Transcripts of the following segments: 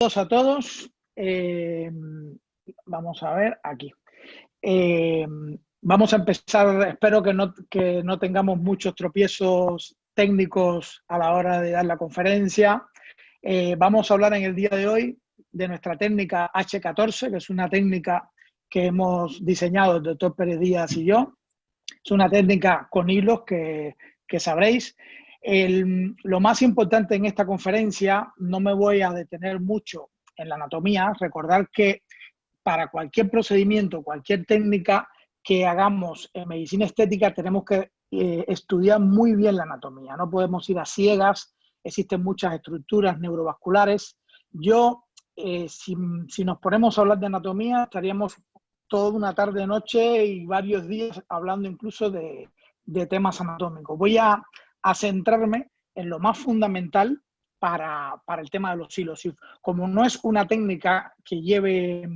Saludos a todos. Vamos a ver aquí. Vamos a empezar. Espero que no tengamos muchos tropiezos técnicos a la hora de dar la conferencia. Vamos a hablar en el día de hoy de nuestra técnica H14, que es una técnica que hemos diseñado el doctor Pérez Díaz y yo. Es una técnica con hilos que sabréis. Lo más importante en esta conferencia, no me voy a detener mucho en la anatomía. Recordar que para cualquier procedimiento, cualquier técnica que hagamos en medicina estética, tenemos que estudiar muy bien la anatomía. No podemos ir a ciegas. Existen muchas estructuras neurovasculares. Si nos ponemos a hablar de anatomía, estaríamos toda una tarde, noche y varios días hablando incluso de temas anatómicos. Voy a centrarme en lo más fundamental para el tema de los hilos. Y como no es una técnica que lleve,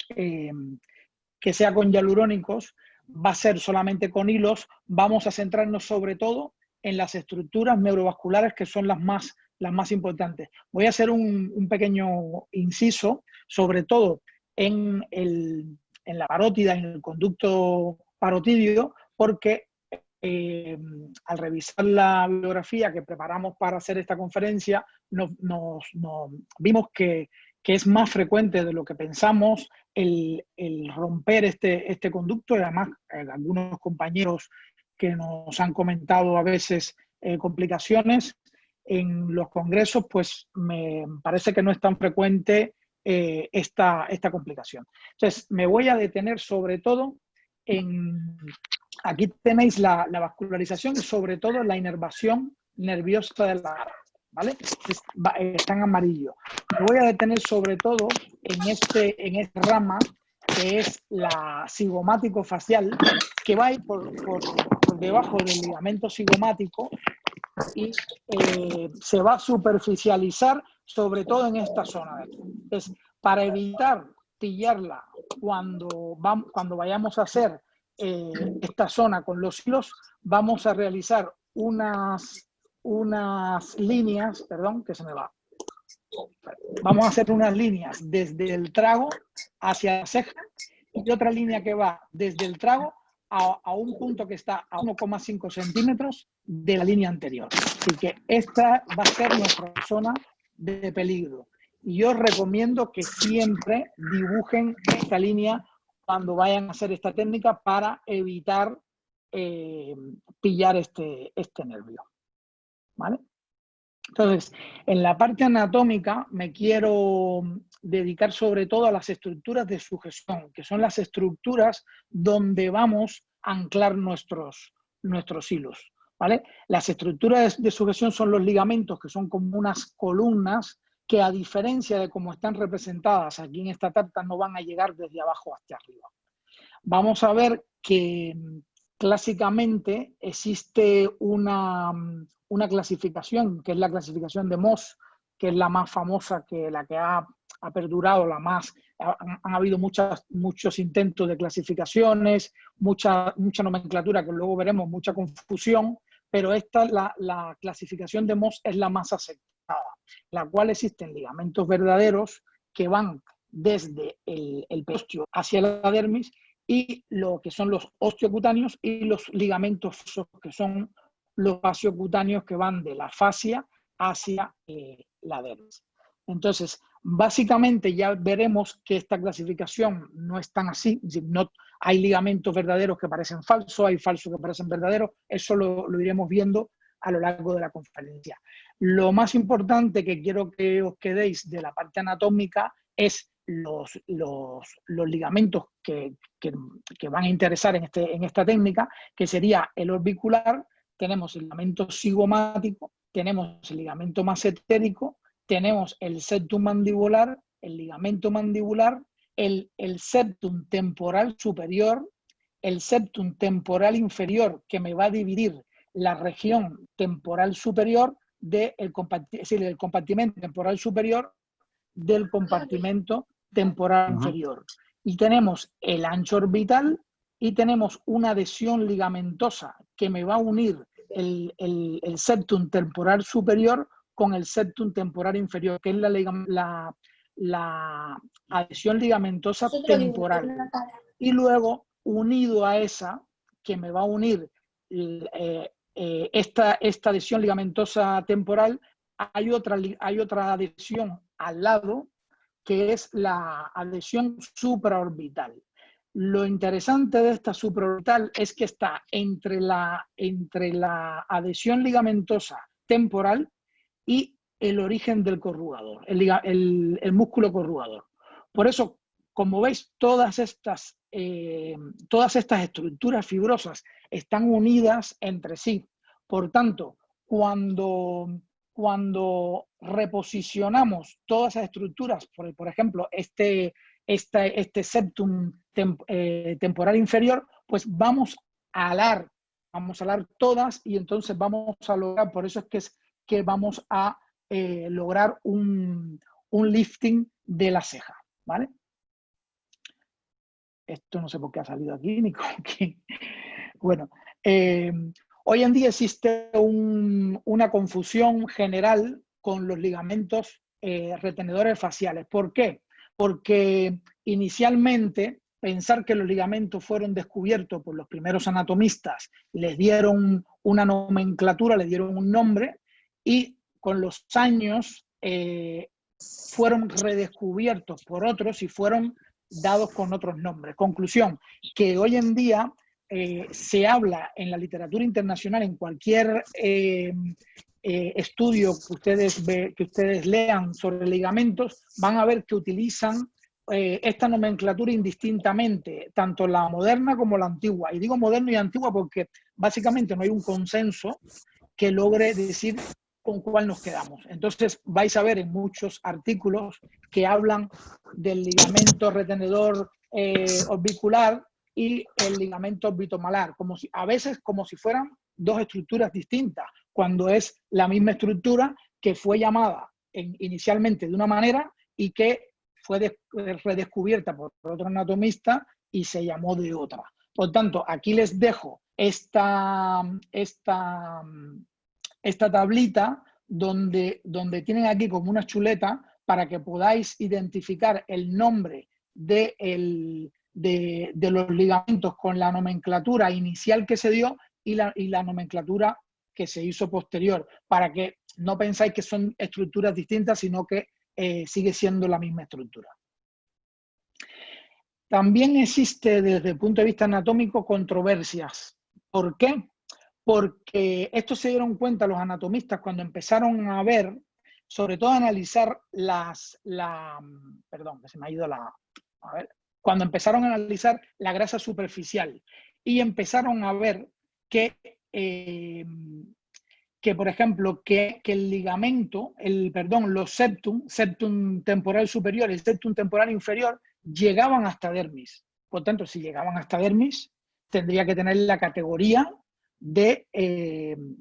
que sea con hialurónicos, va a ser solamente con hilos. Vamos a centrarnos sobre todo en las estructuras neurovasculares, que son las más importantes. Voy a hacer un pequeño inciso, sobre todo en la parótida, en el conducto parotidio, porque al revisar la bibliografía que preparamos para hacer esta conferencia, vimos que es más frecuente de lo que pensamos el romper este conducto, y además algunos compañeros que nos han comentado a veces complicaciones en los congresos, pues me parece que no es tan frecuente esta complicación. Entonces, me voy a detener sobre todo en... Aquí tenéis la vascularización y sobre todo la inervación nerviosa de la garra, ¿vale? Está en amarillo. Me voy a detener sobre todo en esta rama que es la cigomático-facial, que va a ir por debajo del ligamento cigomático y se va a superficializar sobre todo en esta zona de aquí. Entonces, para evitar pillarla cuando vayamos a hacer esta zona con los hilos, vamos a realizar unas líneas, perdón, que se me va. Vamos a hacer unas líneas desde el trago hacia la ceja y otra línea que va desde el trago a un punto que está a 1,5 centímetros de la línea anterior. Así que esta va a ser nuestra zona de peligro. Y yo os recomiendo que siempre dibujen esta línea cuando vayan a hacer esta técnica para evitar pillar este nervio. ¿Vale? Entonces, en la parte anatómica me quiero dedicar sobre todo a las estructuras de sujeción, que son las estructuras donde vamos a anclar nuestros hilos, ¿vale? Las estructuras de sujeción son los ligamentos, que son como unas columnas que, a diferencia de cómo están representadas aquí en esta tarta, no van a llegar desde abajo hacia arriba. Vamos a ver que clásicamente existe una clasificación, que es la clasificación de Mohs, que es la más famosa, la que ha perdurado, han habido muchos intentos de clasificaciones, mucha nomenclatura que luego veremos, mucha confusión, pero la clasificación de Mohs es la más aceptada, la cual existen ligamentos verdaderos que van desde el periostio hacia la dermis, y lo que son los osteocutáneos, y los ligamentos que son los fasciocutáneos, que van de la fascia hacia la dermis. Entonces, básicamente ya veremos que esta clasificación no es tan así. No, hay ligamentos verdaderos que parecen falsos, hay falsos que parecen verdaderos. Eso lo iremos viendo a lo largo de la conferencia. Lo más importante que quiero que os quedéis de la parte anatómica es los ligamentos que van a interesar en esta técnica, que sería el orbicular. Tenemos el ligamento cigomático, tenemos el ligamento massetérico, tenemos el septum mandibular, el ligamento mandibular, el septum temporal superior, el septum temporal inferior, que me va a dividir la región temporal superior del compartimento temporal superior del compartimento temporal inferior. Y tenemos el ancho orbital y tenemos una adhesión ligamentosa que me va a unir el septum temporal superior con el septum temporal inferior, que es la adhesión ligamentosa temporal. Y luego, unido a esa, que me va a unir esta adhesión ligamentosa temporal, hay otra adhesión al lado, que es la adhesión supraorbital. Lo interesante de esta supraorbital es que está entre la adhesión ligamentosa temporal y el origen del corrugador, el músculo corrugador. Por eso, como veis, todas estas estructuras fibrosas están unidas entre sí. Por tanto, cuando reposicionamos todas esas estructuras, por ejemplo, este septum temporal inferior, pues vamos a alar todas y entonces vamos a lograr, por eso es que vamos a lograr un lifting de la ceja, ¿vale? Esto no sé por qué ha salido aquí, ni con quién. Bueno, hoy en día existe una confusión general con los ligamentos retenedores faciales. ¿Por qué? Porque inicialmente pensar que los ligamentos fueron descubiertos por los primeros anatomistas, les dieron una nomenclatura, les dieron un nombre y con los años fueron redescubiertos por otros y fueron dados con otros nombres. Conclusión, que hoy en día se habla en la literatura internacional, en cualquier estudio que ustedes lean sobre ligamentos, van a ver que utilizan esta nomenclatura indistintamente, tanto la moderna como la antigua. Y digo moderna y antigua porque básicamente no hay un consenso que logre decir con cuál nos quedamos. Entonces vais a ver en muchos artículos que hablan del ligamento retenedor orbicular y el ligamento orbitomalar, a veces como si fueran dos estructuras distintas, cuando es la misma estructura que fue llamada inicialmente de una manera y que fue redescubierta por otro anatomista y se llamó de otra. Por tanto, aquí les dejo esta tablita donde tienen aquí como una chuleta para que podáis identificar el nombre de los ligamentos con la nomenclatura inicial que se dio y la nomenclatura que se hizo posterior, para que no pensáis que son estructuras distintas, sino que sigue siendo la misma estructura. También existe desde el punto de vista anatómico controversias. ¿Por qué? Porque esto se dieron cuenta los anatomistas cuando empezaron a ver, sobre todo a analizar perdón, que se me ha ido cuando empezaron a analizar la grasa superficial y empezaron a ver que por ejemplo, que el ligamento, los septum temporal superior y septum temporal inferior llegaban hasta dermis. Por tanto, si llegaban hasta dermis, tendría que tener la categoría de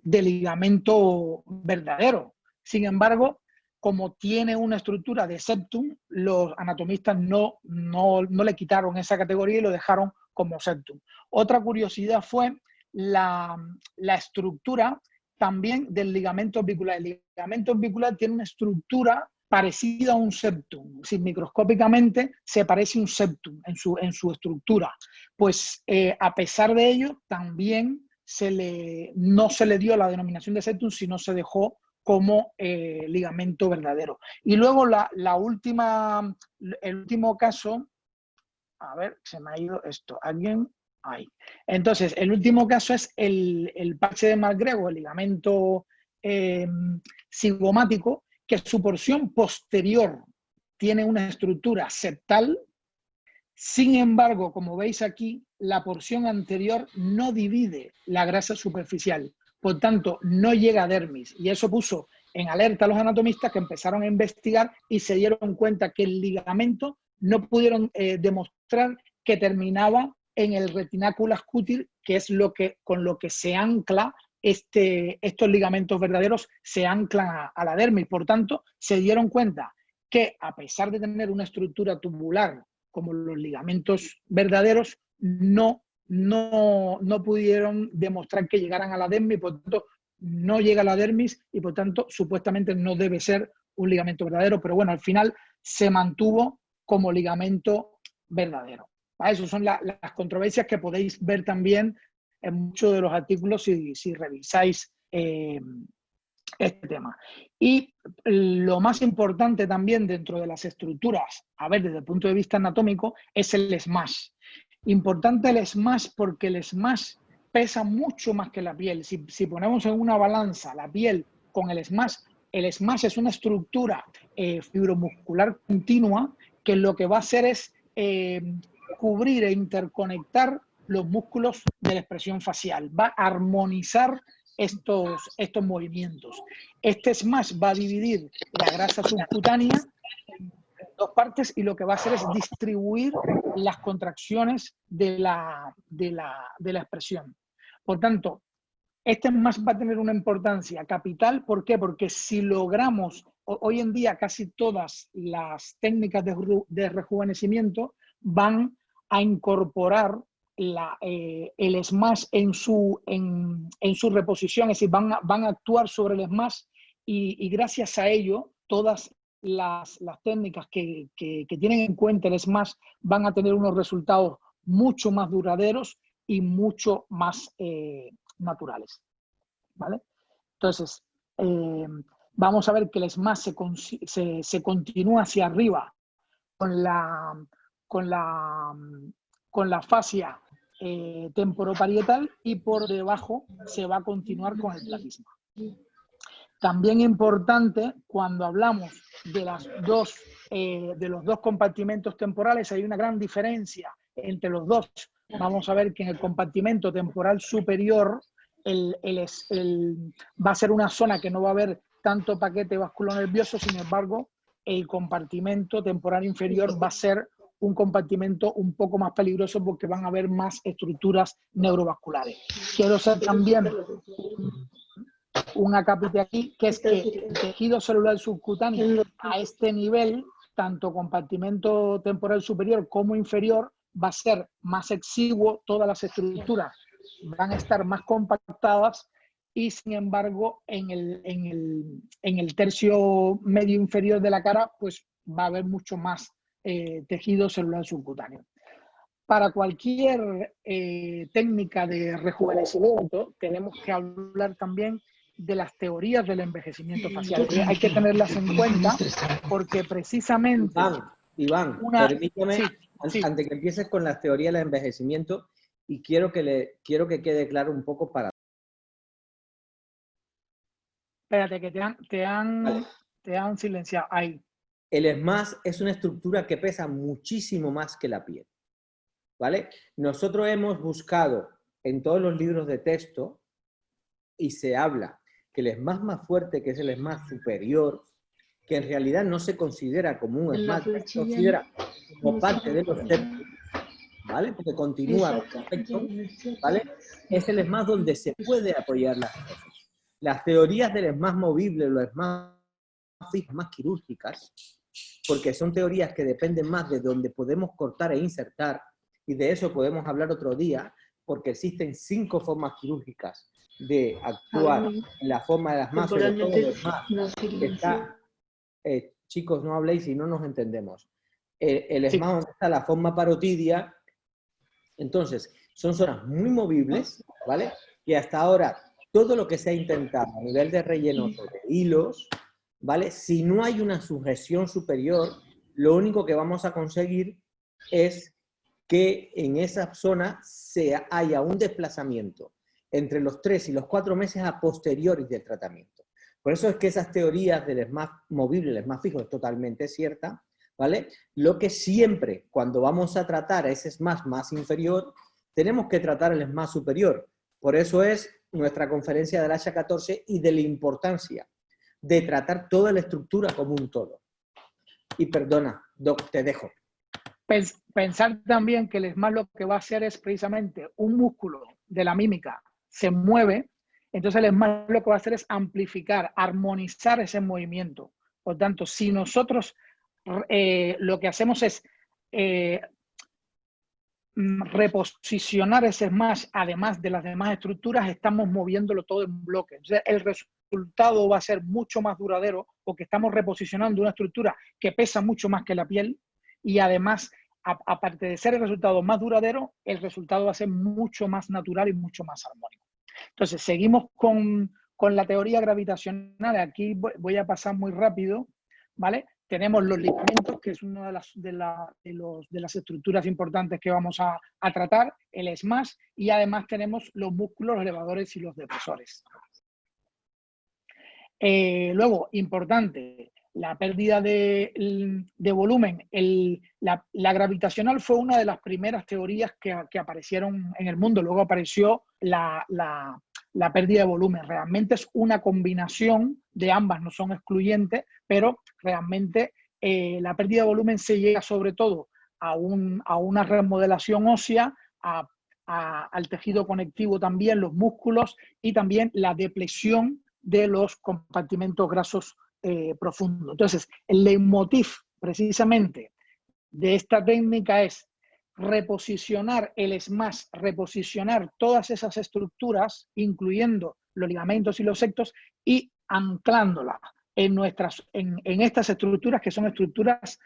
ligamento verdadero. Sin embargo, como tiene una estructura de septum, los anatomistas no le quitaron esa categoría y lo dejaron como septum. Otra curiosidad fue la estructura también del ligamento orbicular. El ligamento orbicular tiene una estructura parecida a un septum. Si microscópicamente se parece a un septum en su estructura. Pues a pesar de ello, también no se le dio la denominación de septum, sino se dejó como ligamento verdadero. Y luego el último caso, a ver, se me ha ido esto, ¿alguien? Ahí. Entonces, el último caso es el parche de McGregor, el ligamento cigomático, que su porción posterior tiene una estructura septal. Sin embargo, como veis aquí, la porción anterior no divide la grasa superficial, por tanto, no llega a dermis. Y eso puso en alerta a los anatomistas que empezaron a investigar y se dieron cuenta que el ligamento no pudieron demostrar que terminaba en el retinaculus cutis, que es con lo que se ancla estos ligamentos verdaderos, se anclan a la dermis. Por tanto, se dieron cuenta que a pesar de tener una estructura tubular como los ligamentos verdaderos, no pudieron demostrar que llegaran a la dermis, por tanto, no llega a la dermis y por tanto supuestamente no debe ser un ligamento verdadero, pero bueno, al final se mantuvo como ligamento verdadero. ¿Vale? Esas son las controversias que podéis ver también en muchos de los artículos si revisáis este tema. Y lo más importante también dentro de las estructuras, a ver, desde el punto de vista anatómico, es el smash. Importante el smash porque el smash pesa mucho más que la piel. Si ponemos en una balanza la piel con el smash es una estructura fibromuscular continua que lo que va a hacer es cubrir e interconectar los músculos de la expresión facial. Va a armonizar estos movimientos. Este smash va a dividir la grasa subcutánea en dos partes y lo que va a hacer es distribuir las contracciones de la expresión. Por tanto, este smash va a tener una importancia capital. ¿Por qué? Porque si logramos, hoy en día casi todas las técnicas de rejuvenecimiento van a incorporar el smash en su reposición, es decir, van a actuar sobre el smash y gracias a ello todas las técnicas que tienen en cuenta el smash van a tener unos resultados mucho más duraderos y mucho más naturales. ¿Vale? Entonces, vamos a ver que el smash se continúa hacia arriba con la fascia temporoparietal y por debajo se va a continuar con el platisma. También importante, cuando hablamos de los dos compartimentos temporales, hay una gran diferencia entre los dos. Vamos a ver que en el compartimento temporal superior va a ser una zona que no va a haber tanto paquete vasculonervioso, sin embargo, el compartimento temporal inferior va a ser un compartimento un poco más peligroso porque van a haber más estructuras neurovasculares. Quiero hacer también un acápite aquí, que es que el tejido celular subcutáneo a este nivel, tanto compartimento temporal superior como inferior, va a ser más exiguo, todas las estructuras van a estar más compactadas y sin embargo en el tercio medio inferior de la cara pues va a haber mucho más tejido celular subcutáneo. Para cualquier técnica de rejuvenecimiento tenemos que hablar también de las teorías del envejecimiento facial. Hay que tenerlas en cuenta porque precisamente... Iván, permítame, antes que empieces con las teorías del envejecimiento, y quiero que quede claro un poco para... Espérate, que te han silenciado. Ahí. El smash es una estructura que pesa muchísimo más que la piel, ¿vale? Nosotros hemos buscado en todos los libros de texto y se habla que el smash más fuerte, que es el smash superior, que en realidad no se considera como un smash, se considera como parte de los septos, ¿vale? Porque continúa con efecto, ¿vale? Es el smash donde se puede apoyar las cosas. Las teorías del smash movible, los smash fijas, más quirúrgicas, porque son teorías que dependen más de donde podemos cortar e insertar, y de eso podemos hablar otro día, porque existen 5 formas quirúrgicas de actuar en la forma de las más, sobre todo los más. Chicos, no habléis y no nos entendemos. El SMAS, donde está la forma parotidia, entonces, son zonas muy movibles, ¿vale? Y hasta ahora, todo lo que se ha intentado a nivel de relleno de hilos, ¿vale? Si no hay una sujeción superior, lo único que vamos a conseguir es que en esa zona haya un desplazamiento entre los 3 y los 4 meses a posteriori del tratamiento. Por eso es que esas teorías del SMAS movible, el SMAS fijo, es totalmente cierta, ¿vale? Lo que siempre, cuando vamos a tratar a ese SMAS más inferior, tenemos que tratar el SMAS superior. Por eso es nuestra conferencia del H14 y de la importancia de tratar toda la estructura como un todo. Y perdona, Doc, te dejo. Pensar también que el SMAS lo que va a hacer es precisamente un músculo de la mímica se mueve, entonces el SMAS lo que va a hacer es amplificar, armonizar ese movimiento. Por tanto, si nosotros lo que hacemos es reposicionar ese smash, además de las demás estructuras, estamos moviéndolo todo en bloque. Entonces, el resultado va a ser mucho más duradero porque estamos reposicionando una estructura que pesa mucho más que la piel y además, aparte de ser el resultado más duradero, el resultado va a ser mucho más natural y mucho más armónico. Entonces, seguimos con la teoría gravitacional. Aquí voy a pasar muy rápido, ¿vale? Tenemos los ligamentos, que es una de las estructuras importantes que vamos a tratar, el smash, y además tenemos los músculos, los elevadores y los depresores. Luego, importante, la pérdida de volumen. La gravitacional fue una de las primeras teorías que aparecieron en el mundo. Luego apareció la pérdida de volumen. Realmente es una combinación de ambas, no son excluyentes, pero realmente la pérdida de volumen se llega sobre todo a una remodelación ósea, al tejido conectivo también, los músculos y también la depresión de los compartimentos grasos profundos. Entonces, el leitmotiv precisamente de esta técnica es reposicionar el smash, reposicionar todas esas estructuras, incluyendo los ligamentos y los septos, y anclándolas en estas estructuras que son estructuras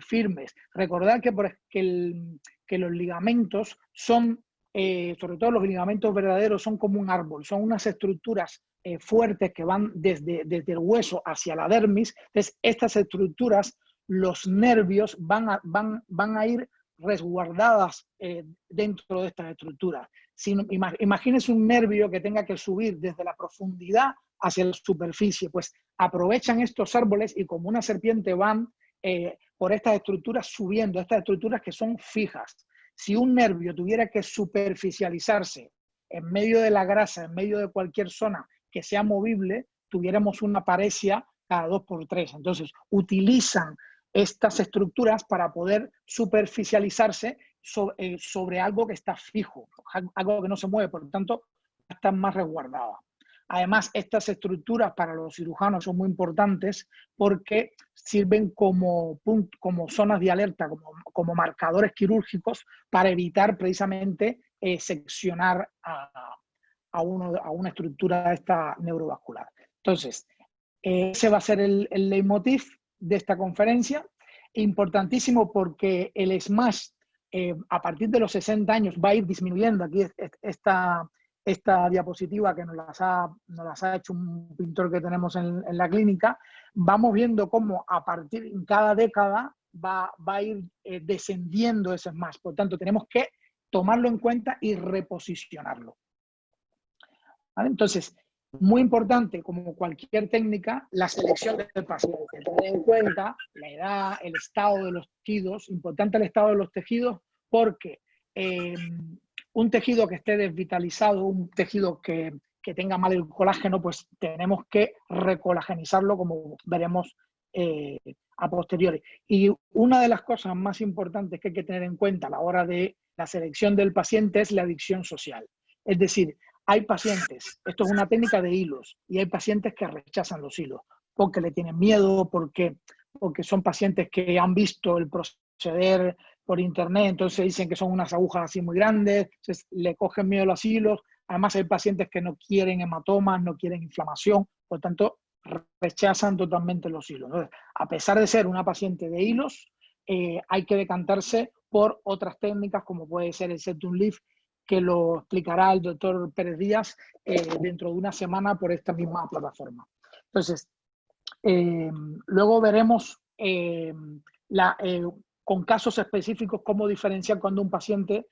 firmes. Recordad que los ligamentos son, sobre todo los ligamentos verdaderos, son como un árbol, son unas estructuras fuertes que van desde el hueso hacia la dermis. Entonces, estas estructuras, los nervios van a ir resguardadas dentro de estas estructuras. Imagínense un nervio que tenga que subir desde la profundidad hacia la superficie, pues aprovechan estos árboles y como una serpiente van por estas estructuras subiendo, estas estructuras que son fijas. Si un nervio tuviera que superficializarse en medio de la grasa, en medio de cualquier zona que sea movible, tuviéramos una paresia cada 2x3. Entonces, utilizan estas estructuras para poder superficializarse sobre algo que está fijo, algo que no se mueve, por lo tanto, están más resguardadas. Además, estas estructuras para los cirujanos son muy importantes porque sirven como zonas de alerta, como marcadores quirúrgicos para evitar precisamente seccionar a una estructura esta neurovascular. Entonces, ese va a ser el leitmotiv de esta conferencia. Importantísimo porque el smash a partir de los 60 años va a ir disminuyendo. Aquí esta diapositiva que nos las ha hecho un pintor que tenemos en la clínica. Vamos viendo cómo a partir de cada década va a ir descendiendo ese smash. Por tanto, tenemos que tomarlo en cuenta y reposicionarlo. ¿Vale? Entonces, muy importante, como cualquier técnica, la selección del paciente. Tener en cuenta la edad, el estado de los tejidos. Importante el estado de los tejidos porque un tejido que esté desvitalizado, un tejido que tenga mal el colágeno, pues tenemos que recolagenizarlo, como veremos a posteriori. Y una de las cosas más importantes que hay que tener en cuenta a la hora de la selección del paciente es la adicción social. Es decir, hay pacientes, esto es una técnica de hilos, y hay pacientes que rechazan los hilos porque le tienen miedo, porque son pacientes que han visto el proceder por internet, entonces dicen que son unas agujas así muy grandes, entonces le cogen miedo a los hilos. Además hay pacientes que no quieren hematomas, no quieren inflamación, por tanto rechazan totalmente los hilos. Entonces, a pesar de ser una paciente de hilos, hay que decantarse por otras técnicas como puede ser el septum lift, que lo explicará el doctor Pérez Díaz dentro de una semana por esta misma plataforma. Entonces, luego veremos con casos específicos cómo diferenciar cuando un paciente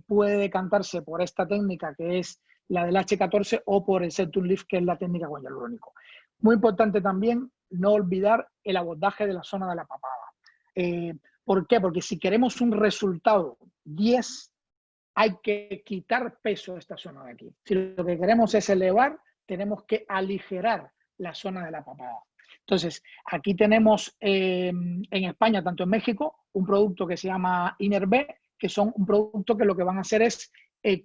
puede decantarse por esta técnica que es la del H14 o por el septum lift, que es la técnica con hialurónico. Muy importante también no olvidar el abordaje de la zona de la papada. ¿Por qué? Porque si queremos un resultado 10, hay que quitar peso de esta zona de aquí. Si lo que queremos es elevar, tenemos que aligerar la zona de la papada. Entonces, aquí tenemos en España, tanto en México, un producto que se llama Innerv, que son un producto que lo que van a hacer es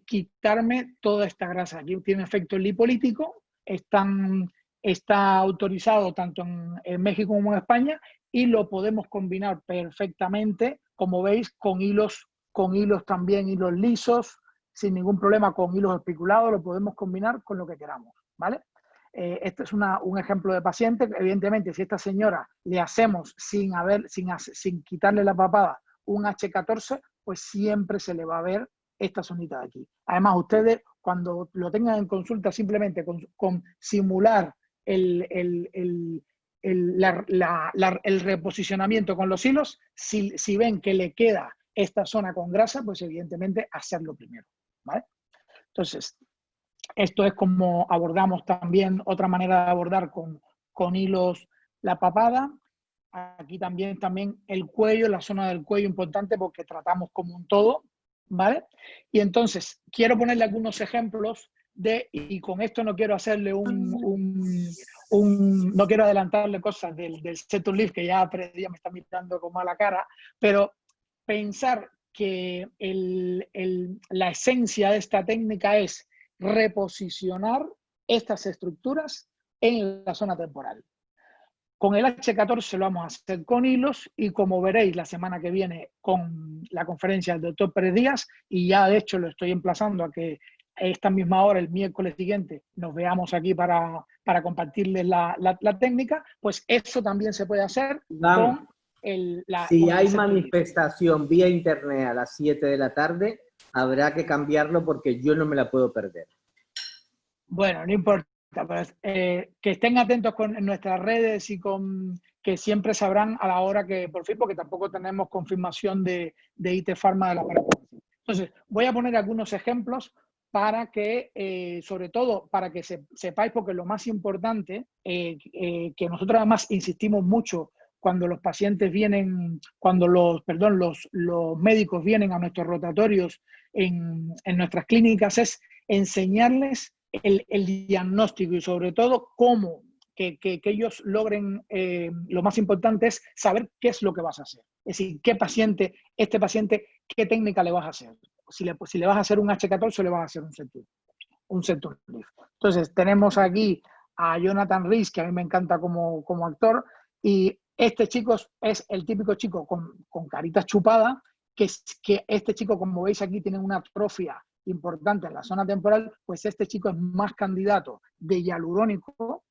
quitarme toda esta grasa. Aquí tiene efecto lipolítico, está autorizado tanto en México como en España y lo podemos combinar perfectamente, como veis, con hilos con hilos también, hilos lisos, sin ningún problema, con hilos espiculados, lo podemos combinar con lo que queramos, ¿vale? Este es un ejemplo de paciente. Evidentemente, si a esta señora le hacemos sin quitarle la papada un H14, pues siempre se le va a ver esta zonita de aquí. Además, ustedes cuando lo tengan en consulta, simplemente con simular el reposicionamiento con los hilos, si ven que le queda esta zona con grasa, pues evidentemente hacerlo primero, ¿vale? Entonces, esto es como abordamos también, otra manera de abordar con hilos la papada. Aquí también el cuello, la zona del cuello importante porque tratamos como un todo, ¿vale? Y entonces, quiero ponerle algunos ejemplos y con esto no quiero hacerle no quiero adelantarle cosas del set lift, que ya 3 días me está mirando con mala cara, pero pensar que la esencia de esta técnica es reposicionar estas estructuras en la zona temporal. Con el H14 lo vamos a hacer con hilos y como veréis la semana que viene con la conferencia del doctor Pérez Díaz, y ya de hecho lo estoy emplazando a que a esta misma hora, el miércoles siguiente, nos veamos aquí para compartirles la técnica, pues eso también se puede hacer con si hay manifestación vía internet a las 7 de la tarde, habrá que cambiarlo porque yo no me la puedo perder. Bueno, no importa, pues, que estén atentos en nuestras redes y que siempre sabrán a la hora que, por fin, porque tampoco tenemos confirmación de IT Pharma de la participación. Entonces, voy a poner algunos ejemplos para que, sobre todo, para que sepáis, porque lo más importante, que nosotros además insistimos mucho cuando los pacientes vienen, cuando los médicos vienen a nuestros rotatorios en nuestras clínicas, es enseñarles el diagnóstico y sobre todo cómo que ellos logren, lo más importante es saber qué es lo que vas a hacer. Es decir, este paciente, qué técnica le vas a hacer. Si le vas a hacer un H14 o le vas a hacer un septum lift. Entonces, tenemos aquí a Jonathan Rhys, que a mí me encanta como actor, y este chico es el típico chico con caritas chupadas, que este chico, como veis aquí, tiene una atrofia importante en la zona temporal, pues este chico es más candidato de hialurónico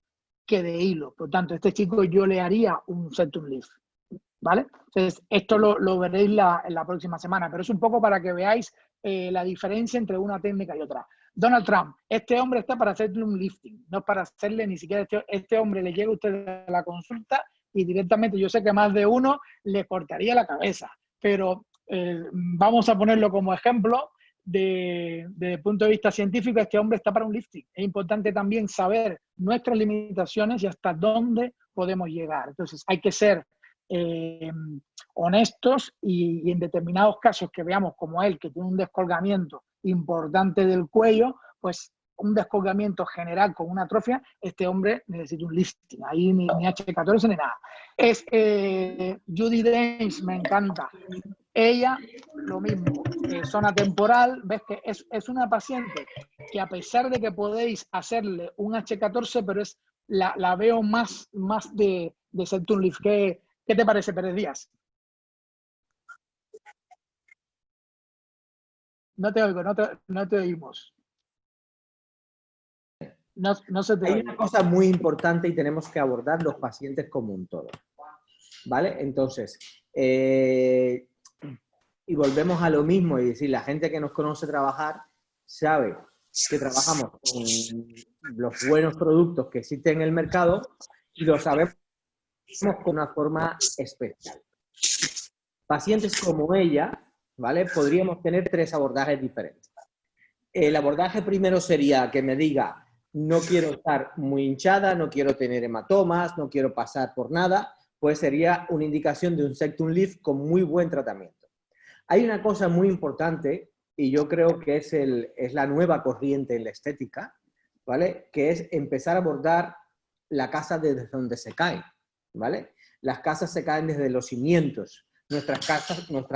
que de hilo. Por tanto, este chico yo le haría un septum lift, ¿vale? Entonces, esto lo veréis en la próxima semana, pero es un poco para que veáis la diferencia entre una técnica y otra. Donald Trump, este hombre está para hacerle un lifting, no para hacerle ni siquiera este hombre le llega a usted a la consulta y directamente, yo sé que más de uno le cortaría la cabeza, pero vamos a ponerlo como ejemplo. Desde el punto de vista científico, este hombre está para un lifting. Es importante también saber nuestras limitaciones y hasta dónde podemos llegar. Entonces, hay que ser honestos y en determinados casos que veamos como él, que tiene un descolgamiento importante del cuello, pues un descolgamiento general con una atrofia, este hombre necesita un lifting, ahí ni H14 ni nada. Judy Dench, me encanta. Ella, lo mismo, zona temporal, ves que es una paciente que a pesar de que podéis hacerle un H14, pero la veo más de septum lift. ¿Qué te parece, Pérez Díaz? No te oigo, no te oímos. No se te oye. Hay una cosa muy importante y tenemos que abordar los pacientes como un todo, ¿vale? Entonces, y volvemos a lo mismo, y decir, la gente que nos conoce trabajar sabe que trabajamos con los buenos productos que existen en el mercado y lo sabemos con una forma especial. Pacientes como ella, ¿vale? Podríamos tener 3 abordajes diferentes. El abordaje primero sería que me diga, no quiero estar muy hinchada, no quiero tener hematomas, no quiero pasar por nada, pues sería una indicación de un septum lift con muy buen tratamiento. Hay una cosa muy importante, y yo creo que es la nueva corriente en la estética, ¿vale? Que es empezar a abordar la casa desde donde se cae, ¿vale? Las casas se caen desde los cimientos, nuestra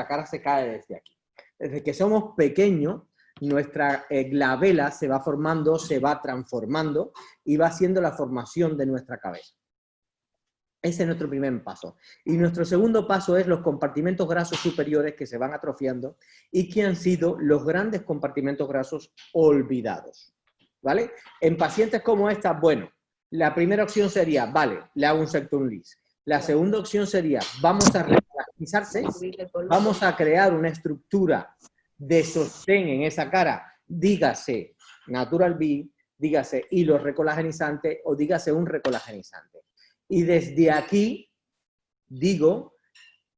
cara se cae desde aquí. Desde que somos pequeños, nuestra glabela se va formando, se va transformando y va haciendo la formación de nuestra cabeza. Ese es nuestro primer paso. Y nuestro segundo paso es los compartimentos grasos superiores que se van atrofiando y que han sido los grandes compartimentos grasos olvidados, ¿vale? En pacientes como esta, bueno, la primera opción sería, vale, le hago un septum lift. La segunda opción sería, vamos a relaxarse, vamos a crear una estructura de sostén en esa cara, dígase Natural B, dígase hilo recolagenizante o dígase un recolagenizante. Y desde aquí, digo,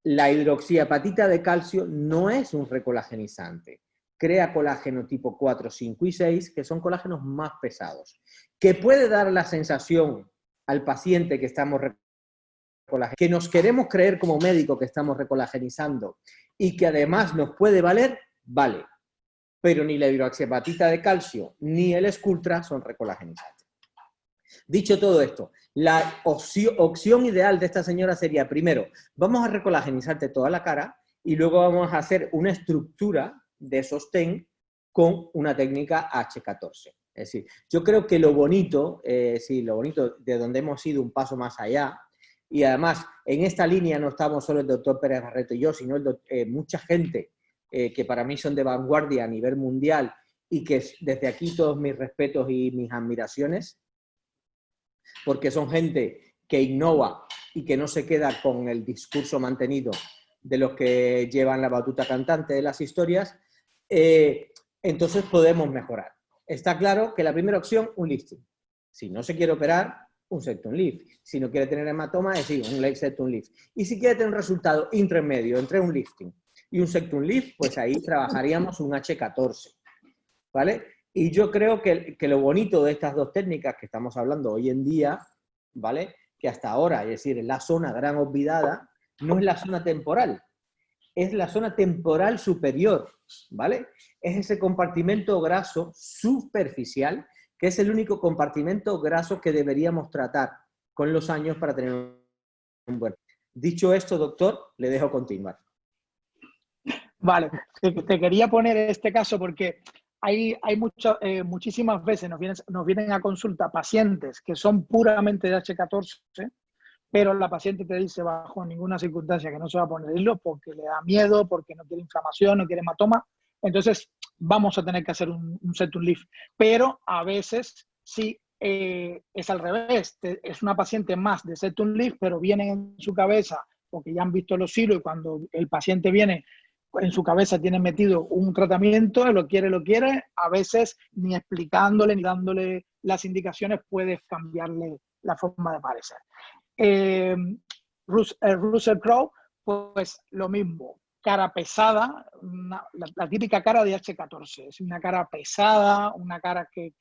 la hidroxiapatita de calcio no es un recolagenizante. Crea colágeno tipo 4, 5 y 6, que son colágenos más pesados. Que puede dar la sensación al paciente que estamos que nos queremos creer como médico que estamos recolagenizando y que además nos puede valer, vale. Pero ni la hidroxiapatita de calcio ni el Sculptra son recolagenizantes. Dicho todo esto, la opción ideal de esta señora sería, primero, vamos a recolagenizarte toda la cara y luego vamos a hacer una estructura de sostén con una técnica H14. Es decir, yo creo que lo bonito, lo bonito de donde hemos ido un paso más allá, y además en esta línea no estamos solo el doctor Pérez Barreto y yo, sino mucha gente que para mí son de vanguardia a nivel mundial y que desde aquí todos mis respetos y mis admiraciones, porque son gente que innova y que no se queda con el discurso mantenido de los que llevan la batuta cantante de las historias, entonces podemos mejorar. Está claro que la primera opción, un lifting. Si no se quiere operar, un septum lift. Si no quiere tener hematoma, es decir, un septum lift. Y si quiere tener un resultado intermedio entre un lifting y un septum lift, pues ahí trabajaríamos un H14, ¿vale? Y yo creo que lo bonito de estas dos técnicas que estamos hablando hoy en día, ¿vale? Que hasta ahora, es decir, la zona gran olvidada, no es la zona temporal, es la zona temporal superior, ¿vale? Es ese compartimento graso superficial, que es el único compartimento graso que deberíamos tratar con los años para tener un buen. Dicho esto, doctor, le dejo continuar. Vale, te quería poner este caso porque hay muchísimas veces nos vienen a consulta pacientes que son puramente de H14, pero la paciente te dice bajo ninguna circunstancia que no se va a poner hilo porque le da miedo, porque no quiere inflamación, no quiere hematoma. Entonces vamos a tener que hacer un septum lift. Pero a veces sí es al revés. Es una paciente más de septum lift, pero viene en su cabeza porque ya han visto los hilos y cuando el paciente viene en su cabeza tiene metido un tratamiento, lo quiere, a veces ni explicándole ni dándole las indicaciones puedes cambiarle la forma de parecer. Russell Crowe, pues lo mismo, cara pesada, la típica cara de H14, es una cara pesada, una cara que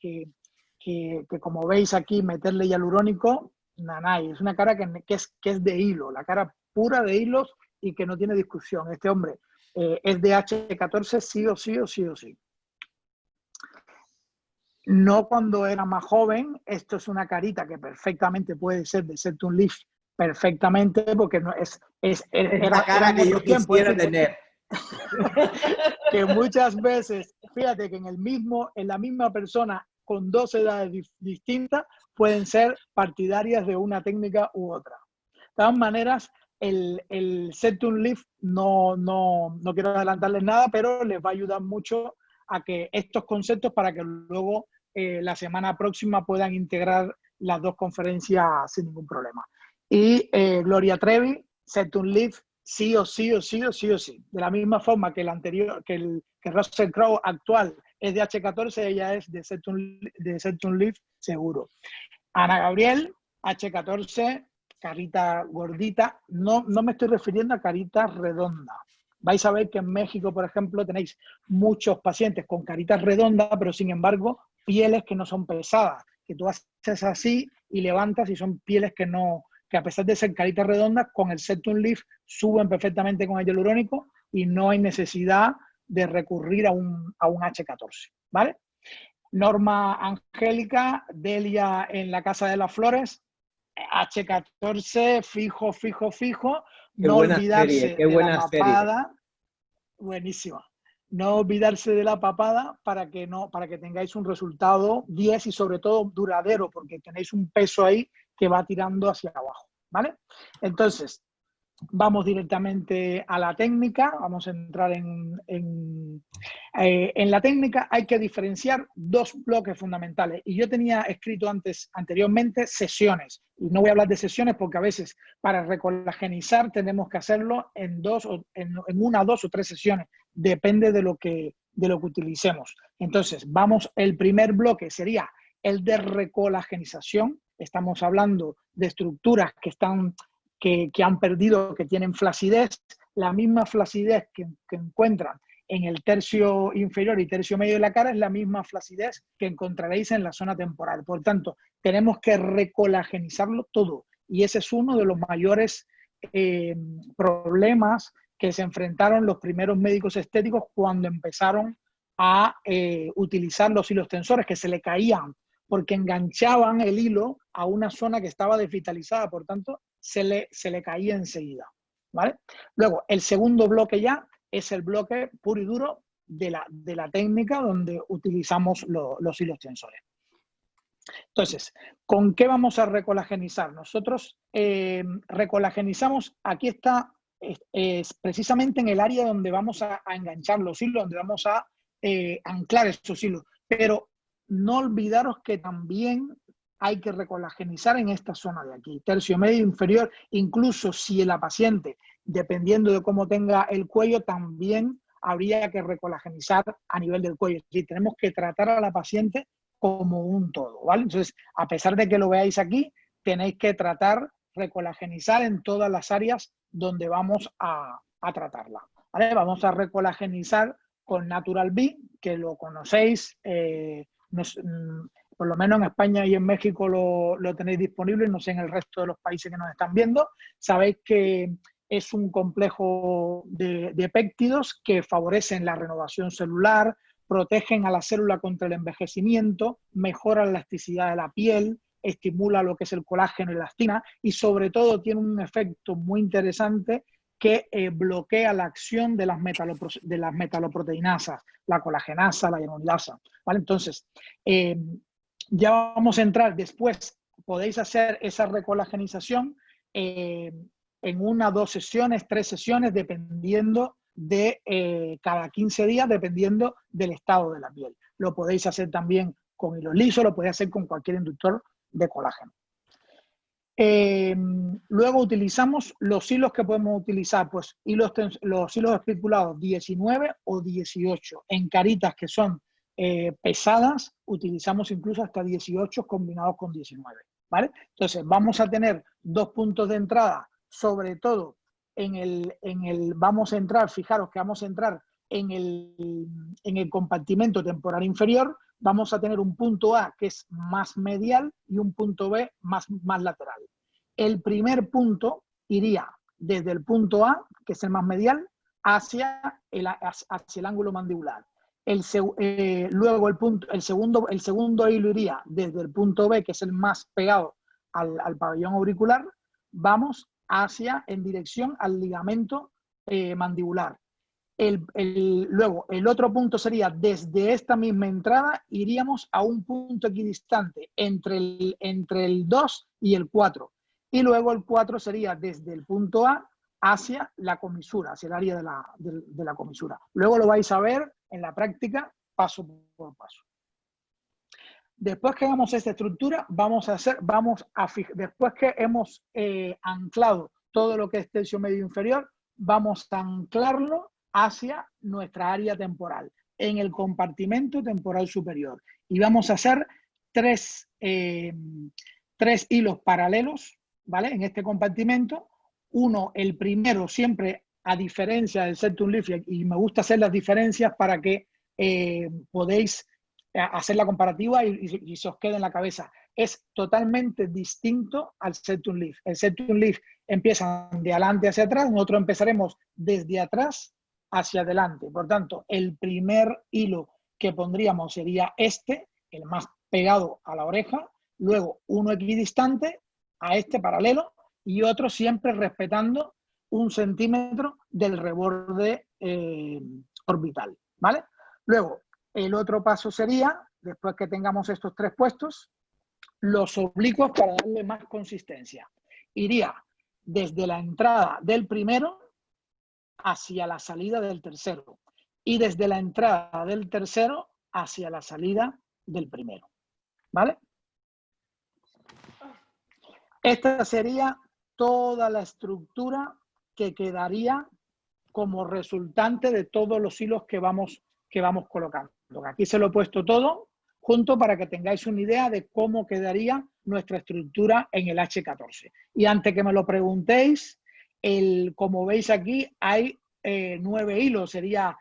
como veis aquí, meterle hialurónico, nanay, es una cara que es de hilo, la cara pura de hilos y que no tiene discusión. Este hombre es de H14 sí o sí o sí o sí. No cuando era más joven, esto es una carita que perfectamente puede ser de septum lift, perfectamente, porque no era cara que yo quisiera tener. Que muchas veces, fíjate que en la misma persona con dos edades distintas pueden ser partidarias de una técnica u otra. De todas maneras, el septum lift no quiero adelantarles nada, pero les va a ayudar mucho a que estos conceptos para que luego la semana próxima puedan integrar las dos conferencias sin ningún problema. Y Gloria Trevi, septum lift, sí o sí o sí o sí o sí. De la misma forma que el anterior, que Russell Crowe actual es de H14, ella es de septum lift seguro. Ana Gabriel, H14, carita gordita. No me estoy refiriendo a carita redonda. Vais a ver que en México, por ejemplo, tenéis muchos pacientes con caritas redondas, pero sin embargo, pieles que no son pesadas, que tú haces así y levantas y son pieles que a pesar de ser caritas redondas, con el septum lift suben perfectamente con el hialurónico y no hay necesidad de recurrir a un H14, ¿vale? Norma Angélica, Delia en la Casa de las Flores, H14, fijo. No olvidarse de la papada. Buenísima. No olvidarse de la papada para que tengáis un resultado 10 y sobre todo duradero, porque tenéis un peso ahí que va tirando hacia abajo. ¿vale? Entonces, vamos directamente a la técnica, vamos a entrar en la técnica. Hay que diferenciar dos bloques fundamentales, y yo tenía escrito anteriormente sesiones, y no voy a hablar de sesiones porque a veces para recolagenizar tenemos que hacerlo en una, dos o tres sesiones, depende de lo que utilicemos. Entonces, el primer bloque sería el de recolagenización. Estamos hablando de estructuras que han perdido, que tienen flacidez, la misma flacidez que encuentran en el tercio inferior y tercio medio de la cara es la misma flacidez que encontraréis en la zona temporal. Por tanto, tenemos que recolagenizarlo todo, y ese es uno de los mayores problemas que se enfrentaron los primeros médicos estéticos cuando empezaron a utilizar los hilos tensores, que se le caían porque enganchaban el hilo a una zona que estaba desvitalizada, por tanto, se le caía enseguida, ¿vale? Luego, el segundo bloque ya es el bloque puro y duro de la técnica donde utilizamos los hilos tensores. Entonces, ¿con qué vamos a recolagenizar? Nosotros recolagenizamos, aquí está, es precisamente en el área donde vamos a enganchar los hilos, donde vamos a anclar esos hilos, pero no olvidaros que también hay que recolagenizar en esta zona de aquí, tercio medio inferior, incluso si la paciente, dependiendo de cómo tenga el cuello, también habría que recolagenizar a nivel del cuello. Es decir, tenemos que tratar a la paciente como un todo, ¿vale? Entonces, a pesar de que lo veáis aquí, tenéis que recolagenizar en todas las áreas donde vamos a tratarla, ¿vale? Vamos a recolagenizar con Natural B, que lo conocéis, por lo menos en España y en México lo tenéis disponible, no sé en el resto de los países que nos están viendo. Sabéis que es un complejo de péptidos que favorecen la renovación celular, protegen a la célula contra el envejecimiento, mejora la elasticidad de la piel, estimula lo que es el colágeno y la elastina, y sobre todo tiene un efecto muy interesante que bloquea la acción de las metaloproteinasas, la colagenasa, la hyaluronidasa, ¿vale? Entonces, ya vamos a entrar después, podéis hacer esa recolagenización en una, 2 sesiones, 3 sesiones, dependiendo de cada 15 días, dependiendo del estado de la piel. Lo podéis hacer también con hilos lisos, lo podéis hacer con cualquier inductor de colágeno. Luego utilizamos los hilos que podemos utilizar, pues los hilos espiculados 19 o 18. En caritas que son pesadas, utilizamos incluso hasta 18 combinados con 19, ¿vale? Entonces vamos a tener 2 puntos de entrada, sobre todo vamos a entrar, fijaros que vamos a entrar en el compartimento temporal inferior. Vamos a tener un punto A que es más medial y un punto B más lateral. El primer punto iría desde el punto A, que es el más medial, hacia el ángulo mandibular. Luego el segundo hilo iría desde el punto B, que es el más pegado al pabellón auricular, vamos en dirección al ligamento mandibular. Luego, el otro punto sería, desde esta misma entrada, iríamos a un punto equidistante entre el 2 y el 4. Y luego el 4 sería desde el punto A hacia la comisura, hacia el área de la comisura. Luego lo vais a ver en la práctica, paso por paso. Después que hagamos esta estructura, después que hemos anclado todo lo que es tercio medio inferior, vamos a anclarlo hacia nuestra área temporal, en el compartimento temporal superior. Y vamos a hacer tres hilos paralelos, ¿vale? En este compartimento. El primero siempre a diferencia del septum leaf, y me gusta hacer las diferencias para que podéis hacer la comparativa y se os quede en la cabeza. Es totalmente distinto al septum leaf. El septum leaf empieza de adelante hacia atrás, nosotros empezaremos desde atrás hacia adelante. Por tanto, el primer hilo que pondríamos sería el más pegado a la oreja, luego uno equidistante a paralelo y otro siempre respetando 1 centímetro del reborde orbital, ¿vale? Luego, el otro paso sería, después que tengamos estos 3 puestos, los oblicuos para darle más consistencia. iría desde la entrada del primero hacia la salida del tercero y desde la entrada del tercero hacia la salida del primero, ¿vale? Esta sería toda la estructura que quedaría como resultante de todos los hilos que vamos colocando. Aquí se lo he puesto todo junto para que tengáis una idea de cómo quedaría nuestra estructura en el H14. Y antes que me lo preguntéis, como veis aquí hay 9 hilos, sería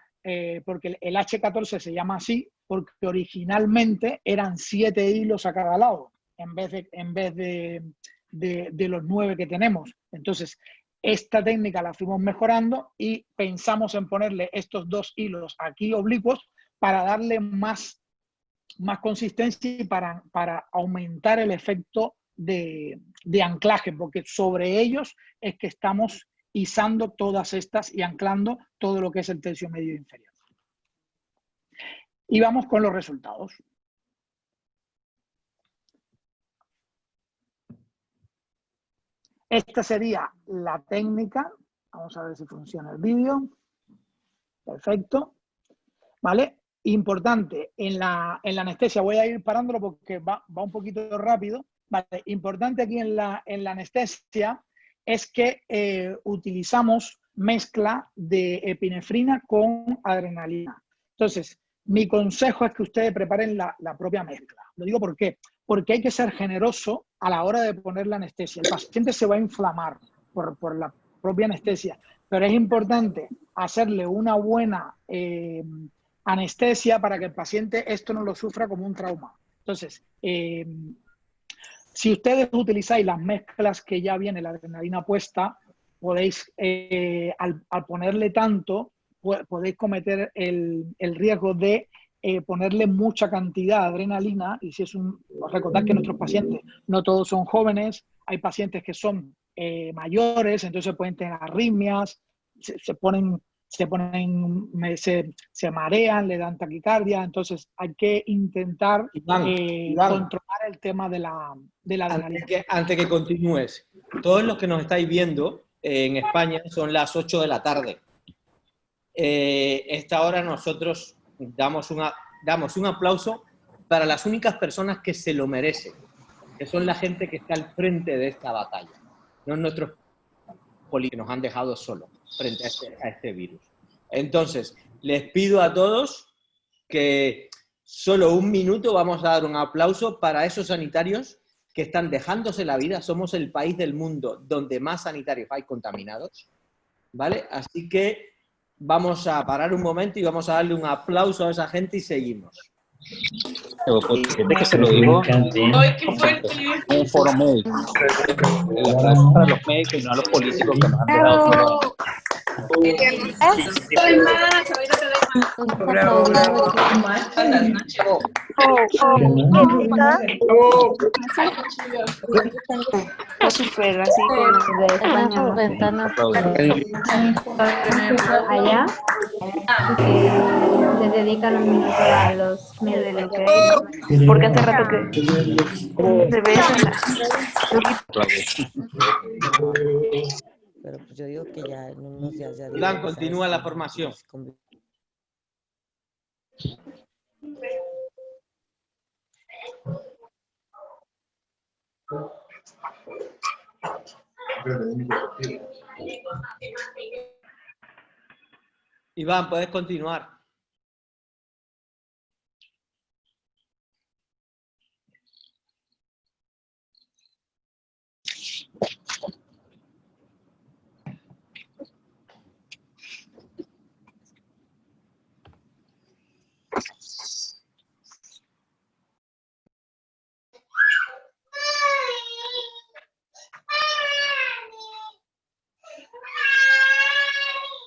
porque el H14 se llama así porque originalmente eran 7 hilos a cada lado en vez de los 9 que tenemos. Entonces, esta técnica la fuimos mejorando y pensamos en ponerle estos 2 hilos aquí oblicuos para darle más consistencia y para aumentar el efecto de anclaje, porque sobre ellos es que estamos izando todas estas y anclando todo lo que es el tercio medio inferior. Y vamos con los resultados. Esta sería la técnica. Vamos a ver si funciona el vídeo. Perfecto. ¿Vale? Importante, en la anestesia, voy a ir parándolo porque va un poquito rápido. Vale, importante aquí en la anestesia es que utilizamos mezcla de epinefrina con adrenalina. Entonces, mi consejo es que ustedes preparen la propia mezcla. Lo digo ¿por qué? Porque hay que ser generoso a la hora de poner la anestesia. El paciente se va a inflamar por la propia anestesia, pero es importante hacerle una buena anestesia para que el paciente esto no lo sufra como un trauma. Entonces, si ustedes utilizáis las mezclas que ya viene la adrenalina puesta, podéis, al ponerle tanto, podéis cometer el riesgo de ponerle mucha cantidad de adrenalina. Y si es recordad que nuestros pacientes no todos son jóvenes, hay pacientes que son mayores, entonces pueden tener arritmias, se marean, le dan taquicardia. Entonces hay que intentar controlar el tema de la adrenalina. Antes que continúes, todos los que nos estáis viendo en España son las 8 de la tarde. Esta hora nosotros damos un aplauso para las únicas personas que se lo merecen, que son la gente que está al frente de esta batalla, no nuestros políticos que nos han dejado solos frente a este virus. Entonces, les pido a todos que solo un minuto vamos a dar un aplauso para esos sanitarios que están dejándose la vida. Somos el país del mundo donde más sanitarios hay contaminados, ¿vale? Así que vamos a parar un momento y vamos a darle un aplauso a esa gente y seguimos. Desde que se lo digo, un foro médico. El aplauso para los médicos y no a los políticos que nos han dejado solos. Súper así con los de España. Allá se dedican un minuto a los medios de lo que hay, porque hace rato que se ve Pero pues yo digo que ya en unos días ya... Iván, continúa la formación. Iván, puedes continuar.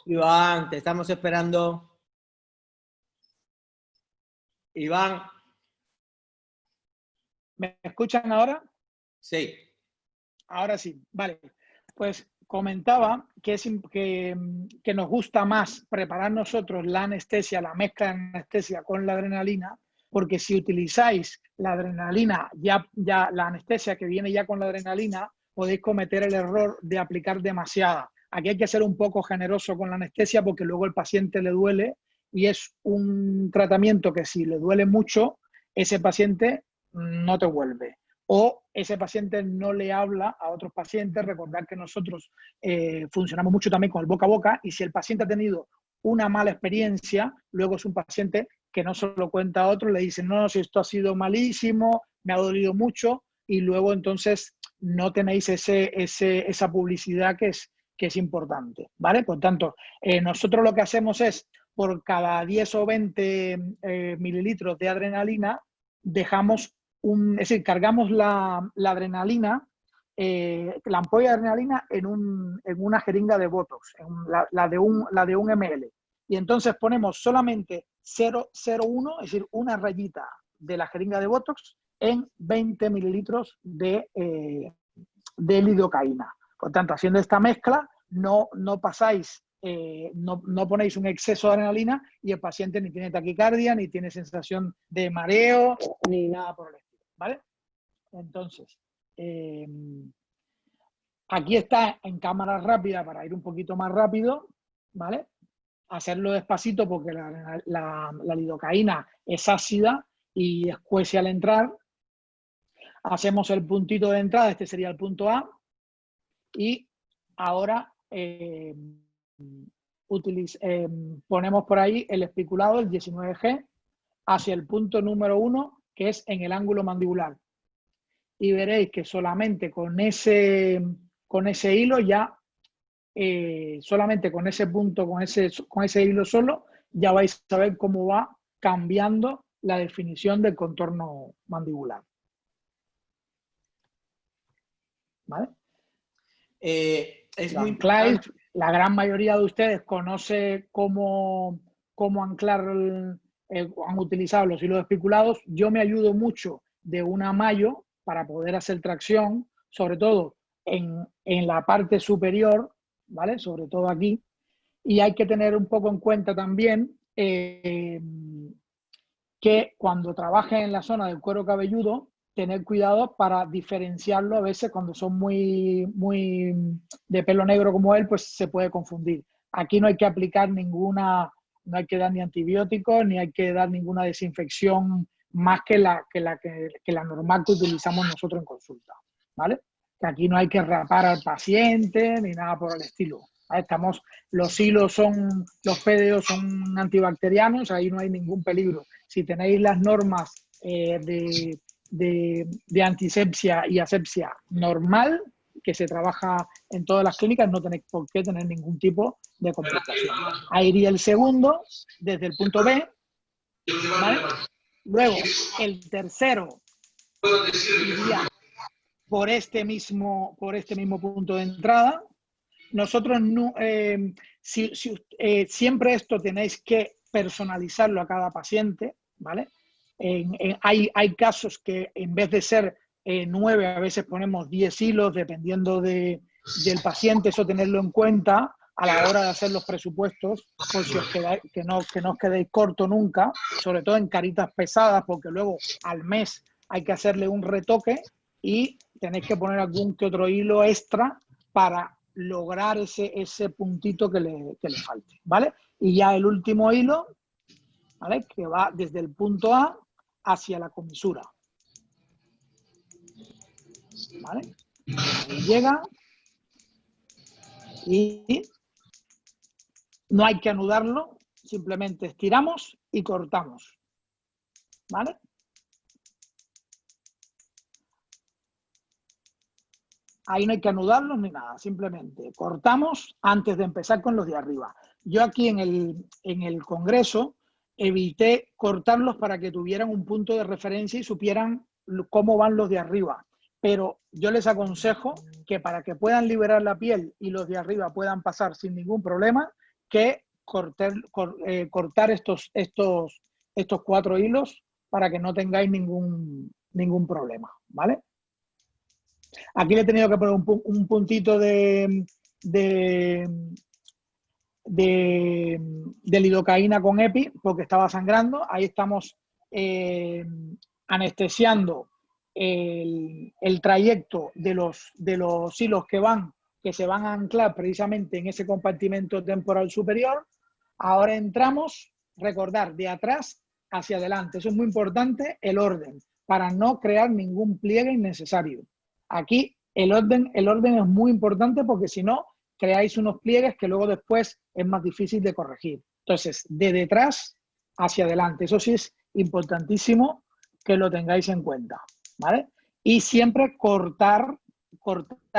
Iván, te estamos esperando. Iván. ¿Me escuchan ahora? Sí. Ahora sí, vale. Pues comentaba que nos gusta más preparar nosotros la anestesia, la mezcla de anestesia con la adrenalina, porque si utilizáis la adrenalina, ya la anestesia que viene ya con la adrenalina, podéis cometer el error de aplicar demasiada. Aquí hay que ser un poco generoso con la anestesia porque luego el paciente le duele y es un tratamiento que si le duele mucho, ese paciente no te vuelve. O ese paciente no le habla a otros pacientes. Recordad que nosotros funcionamos mucho también con el boca a boca y si el paciente ha tenido una mala experiencia, luego es un paciente que no se lo cuenta a otro, le dice, no, si esto ha sido malísimo, me ha dolido mucho, y luego entonces no tenéis esa publicidad que es importante, ¿vale? Por tanto, nosotros lo que hacemos es, por cada 10 o 20 mililitros de adrenalina, dejamos es decir, cargamos la adrenalina, la ampolla de adrenalina en una jeringa de Botox, la de 1 ml. Y entonces ponemos solamente 0,01, es decir, una rayita de la jeringa de Botox en 20 mililitros de lidocaína. Por tanto, haciendo esta mezcla, no pasáis, no ponéis un exceso de adrenalina y el paciente ni tiene taquicardia, ni tiene sensación de mareo, ni nada por el estilo, ¿vale? Entonces, aquí está en cámara rápida para ir un poquito más rápido, ¿vale? Hacerlo despacito porque la lidocaína es ácida y escuece al entrar. Hacemos el puntito de entrada, este sería el punto A, y ahora ponemos por ahí el especulado, el 19G, hacia el punto número 1, que es en el ángulo mandibular. Y veréis que solamente con ese hilo ya, solamente con ese punto, con ese hilo solo, ya vais a ver cómo va cambiando la definición del contorno mandibular. ¿Vale? Es muy importante. La gran mayoría de ustedes conoce cómo anclar, han utilizado los hilos especulados. Yo me ayudo mucho de una mallo para poder hacer tracción, sobre todo en la parte superior, ¿vale? Sobre todo aquí. Y hay que tener un poco en cuenta también que cuando trabajen en la zona del cuero cabelludo, tener cuidado para diferenciarlo. A veces cuando son muy de pelo negro como él, pues se puede confundir. Aquí no hay que aplicar no hay que dar ni antibióticos, ni hay que dar ninguna desinfección más que la normal que utilizamos nosotros en consulta, ¿vale? Que aquí no hay que rapar al paciente ni nada por el estilo. Los hilos los PDO son antibacterianos, ahí no hay ningún peligro. Si tenéis las normas de antisepsia y asepsia normal, que se trabaja en todas las clínicas, no tenéis por qué tener ningún tipo de complicación. Ahí iría el segundo, desde el punto B, ¿vale? Luego, el tercero iría por este mismo punto de entrada. Nosotros no, siempre esto tenéis que personalizarlo a cada paciente, ¿vale? Hay casos que en vez de ser 9, a veces ponemos 10 hilos, dependiendo del paciente. Eso tenerlo en cuenta a la hora de hacer los presupuestos, por si que no os quedéis corto nunca, sobre todo en caritas pesadas, porque luego al mes hay que hacerle un retoque y tenéis que poner algún que otro hilo extra para lograr ese puntito que le falte, ¿vale? Y ya el último hilo, ¿vale? Que va desde el punto A hacia la comisura, ¿vale? Ahí llega y no hay que anudarlo, simplemente estiramos y cortamos, ¿vale? Ahí no hay que anudarlos ni nada, simplemente cortamos antes de empezar con los de arriba. Yo aquí en el congreso evité cortarlos para que tuvieran un punto de referencia y supieran cómo van los de arriba. Pero yo les aconsejo que para que puedan liberar la piel y los de arriba puedan pasar sin ningún problema, que cortar estos 4 hilos para que no tengáis ningún problema, ¿vale? Aquí le he tenido que poner un puntito de lidocaína con EPI porque estaba sangrando. Ahí estamos anestesiando el trayecto de los hilos que se van a anclar precisamente en ese compartimento temporal superior. Ahora entramos, recordar, de atrás hacia adelante. Eso es muy importante, el orden, para no crear ningún pliegue innecesario. Aquí el orden es muy importante porque si no, creáis unos pliegues que luego después es más difícil de corregir. Entonces, de detrás hacia adelante. Eso sí es importantísimo que lo tengáis en cuenta, ¿vale? Y siempre cortar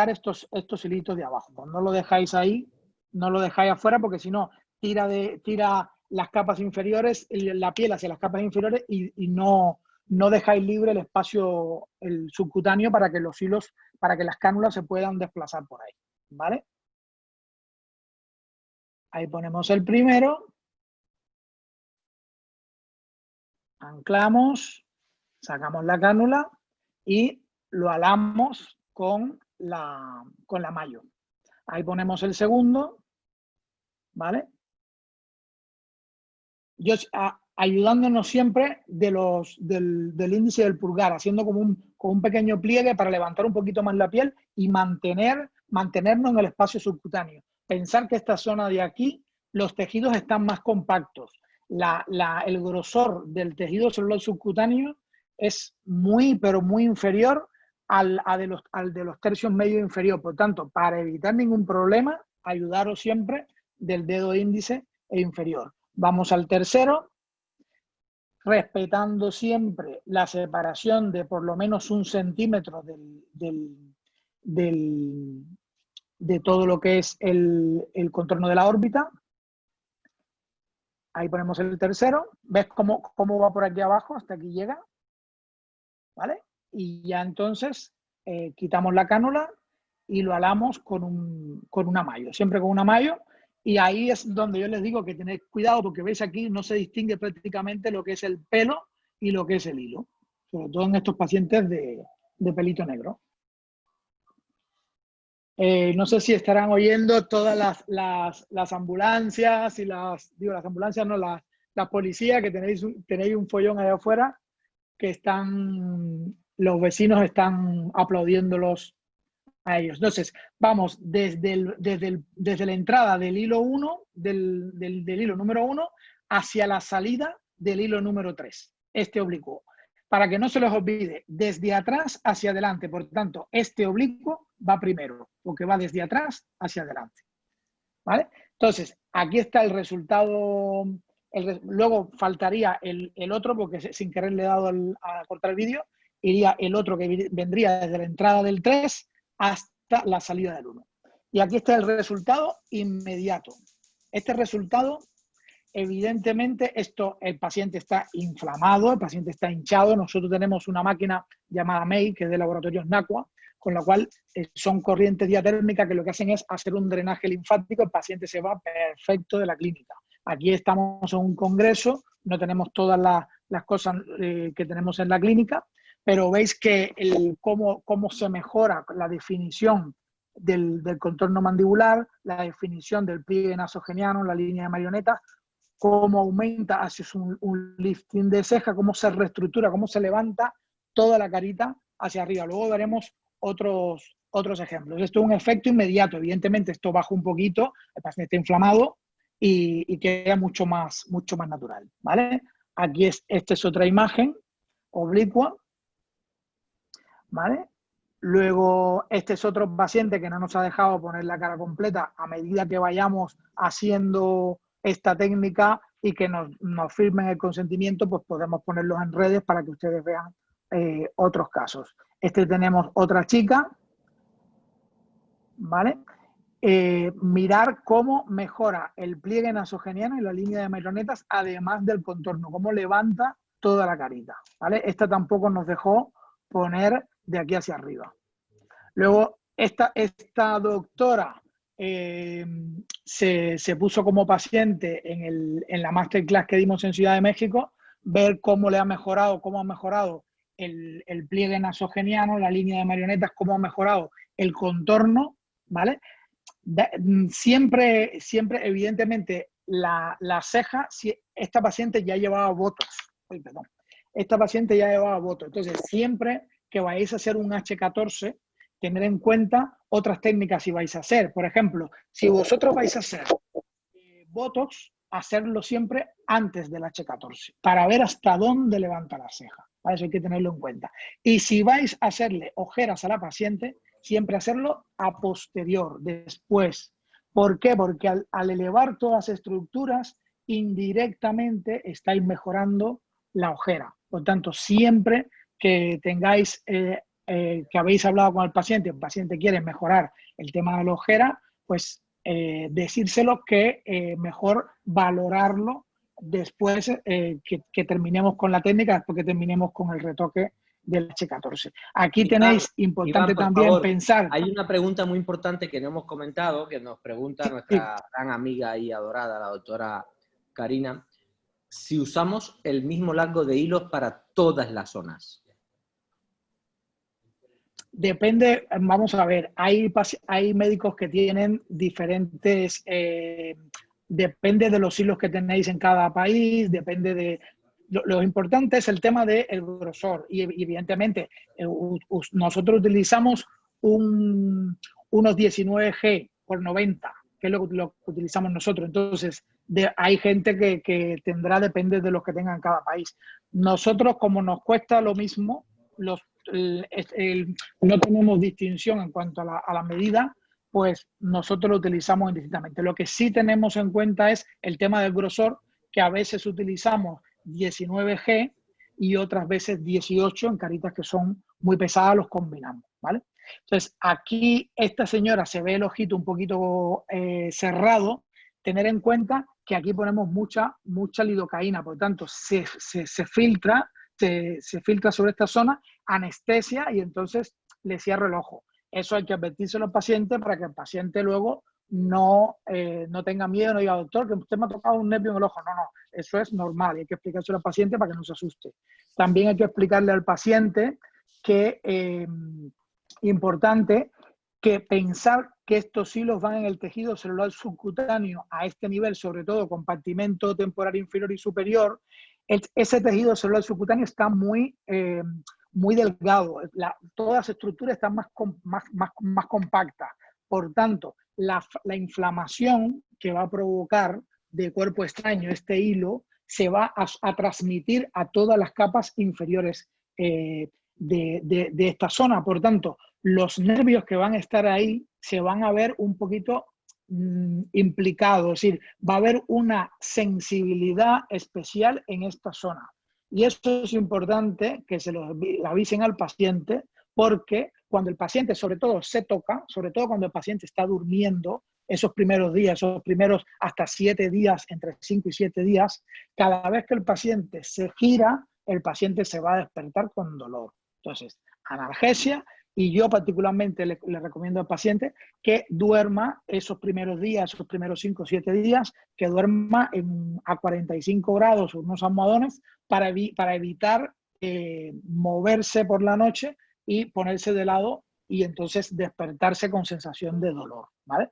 estos hilitos de abajo. No lo dejáis ahí, no lo dejáis afuera porque si no, tira las capas inferiores, la piel hacia las capas inferiores y no dejáis libre el espacio, el subcutáneo, para que los hilos, para que las cánulas se puedan desplazar por ahí, ¿vale? Ahí ponemos el primero. Anclamos, sacamos la cánula y lo alamos con la mallo. Ahí ponemos el segundo, ¿vale? Ayudándonos siempre del índice del pulgar, haciendo como un pequeño pliegue para levantar un poquito más la piel y mantenernos en el espacio subcutáneo. Pensar que esta zona de aquí, los tejidos están más compactos. El grosor del tejido celular subcutáneo es muy, pero muy inferior al de los tercios medio inferior. Por tanto, para evitar ningún problema, ayudaros siempre del dedo índice e inferior. Vamos al tercero, respetando siempre la separación de por lo menos 1 centímetro de todo lo que es el contorno de la órbita. Ahí ponemos el tercero. ¿Ves cómo va por aquí abajo? Hasta aquí llega. ¿Vale? Y ya entonces quitamos la cánula y lo alamos con una mallo. Siempre con una mallo. Y ahí es donde yo les digo que tenéis cuidado porque veis aquí no se distingue prácticamente lo que es el pelo y lo que es el hilo. Sobre todo en estos pacientes de pelito negro. No sé si estarán oyendo todas las ambulancias y las ambulancias, no, las policías, que tenéis un follón allá afuera, que los vecinos están aplaudiéndolos a ellos. Entonces, vamos desde la entrada del hilo 1, del hilo número 1, hacia la salida del hilo número 3, este oblicuo. Para que no se les olvide, desde atrás hacia adelante. Por tanto, este oblicuo va primero, porque va desde atrás hacia adelante. ¿Vale? Entonces, aquí está el resultado. Luego faltaría el otro, porque sin querer le he dado a cortar el vídeo. Iría el otro que vendría desde la entrada del 3 hasta la salida del 1. Y aquí está el resultado inmediato. Este resultado, evidentemente, el paciente está inflamado, el paciente está hinchado. Nosotros tenemos una máquina llamada MEI, que es de Laboratorios NACUA, con la cual son corrientes diatérmicas que lo que hacen es hacer un drenaje linfático. El paciente se va perfecto de la clínica. Aquí estamos en un congreso, no tenemos todas las cosas que tenemos en la clínica, pero veis que cómo se mejora la definición del contorno mandibular, la definición del pliegue nasogeniano, la línea de marioneta, cómo aumenta, hace un lifting de ceja, cómo se reestructura, cómo se levanta toda la carita hacia arriba. Luego veremos otros ejemplos. Esto es un efecto inmediato. Evidentemente, esto baja un poquito, el paciente está inflamado y queda mucho más natural, ¿vale? Aquí esta es otra imagen oblicua, ¿vale? Luego, este es otro paciente que no nos ha dejado poner la cara completa. A medida que vayamos haciendo esta técnica y que nos firmen el consentimiento, pues podemos ponerlos en redes para que ustedes vean otros casos. Tenemos otra chica, ¿vale? Mirar cómo mejora el pliegue nasogeniano y la línea de marionetas, además del contorno, cómo levanta toda la carita, ¿vale? Esta tampoco nos dejó poner de aquí hacia arriba. Luego, esta doctora se puso como paciente en la masterclass que dimos en Ciudad de México, ver cómo ha mejorado el pliegue nasogeniano, la línea de marionetas, cómo ha mejorado el contorno, ¿vale? Siempre, evidentemente, la ceja, esta paciente ya llevaba botox, esta paciente ya llevaba Botox. Entonces, siempre que vayáis a hacer un H14, tener en cuenta otras técnicas si vais a hacer. Por ejemplo, si vosotros vais a hacer Botox, hacerlo siempre antes del H14, para ver hasta dónde levanta la ceja. ¿Vale? Eso hay que tenerlo en cuenta. Y si vais a hacerle ojeras a la paciente, siempre hacerlo a posterior, después. ¿Por qué? Porque al elevar todas las estructuras, indirectamente estáis mejorando la ojera. Por tanto, siempre que tengáis, que habéis hablado con el paciente quiere mejorar el tema de la ojera, pues decírselo que mejor valorarlo después que terminemos con la técnica, después que terminemos con el retoque del H14. Aquí tenéis importante Iván, también favor, pensar. hay una pregunta muy importante que no hemos comentado, que nos pregunta nuestra gran amiga y adorada, la doctora Karina, si usamos el mismo largo de hilos para todas las zonas. Depende, vamos a ver, hay médicos que tienen diferentes, depende de los hilos que tenéis en cada país, depende de... Lo importante es el tema del grosor y evidentemente nosotros utilizamos unos 19G por 90, que es lo que utilizamos nosotros. Entonces, hay gente que tendrá, depende de los que tengan en cada país. Nosotros, como nos cuesta lo mismo, no tenemos distinción en cuanto a la medida, pues nosotros lo utilizamos indistintamente. Lo que sí tenemos en cuenta es el tema del grosor, que a veces utilizamos 19G y otras veces 18 en caritas que son muy pesadas, los combinamos, ¿vale? Entonces, aquí esta señora se ve el ojito un poquito cerrado. Tener en cuenta que aquí ponemos mucha lidocaína, por lo tanto, se filtra sobre esta zona, anestesia y entonces le cierro el ojo. Eso hay que advertírselo al paciente para que el paciente luego no tenga miedo, no diga, doctor, que usted me ha tocado un nervio en el ojo. No, eso es normal, hay que explicárselo al paciente para que no se asuste. También hay que explicarle al paciente que importante que pensar que estos hilos van en el tejido celular subcutáneo a este nivel, sobre todo compartimento temporal inferior y superior. Ese tejido celular subcutáneo está muy delgado, todas las estructuras están más compactas. Por tanto, la inflamación que va a provocar de cuerpo extraño este hilo se va a transmitir a todas las capas inferiores de esta zona. Por tanto, los nervios que van a estar ahí se van a ver un poquito implicados, es decir, va a haber una sensibilidad especial en esta zona. Y eso es importante que se lo avisen al paciente, porque cuando el paciente sobre todo se toca, sobre todo cuando el paciente está durmiendo, esos primeros días, esos primeros hasta 7 días, entre 5 y 7 días, cada vez que el paciente se gira, el paciente se va a despertar con dolor. Entonces, analgesia, y yo particularmente le recomiendo al paciente que duerma esos primeros días, esos primeros 5 o 7 días, que duerma a 45 grados unos almohadones para evitar moverse por la noche y ponerse de lado y entonces despertarse con sensación de dolor, ¿vale?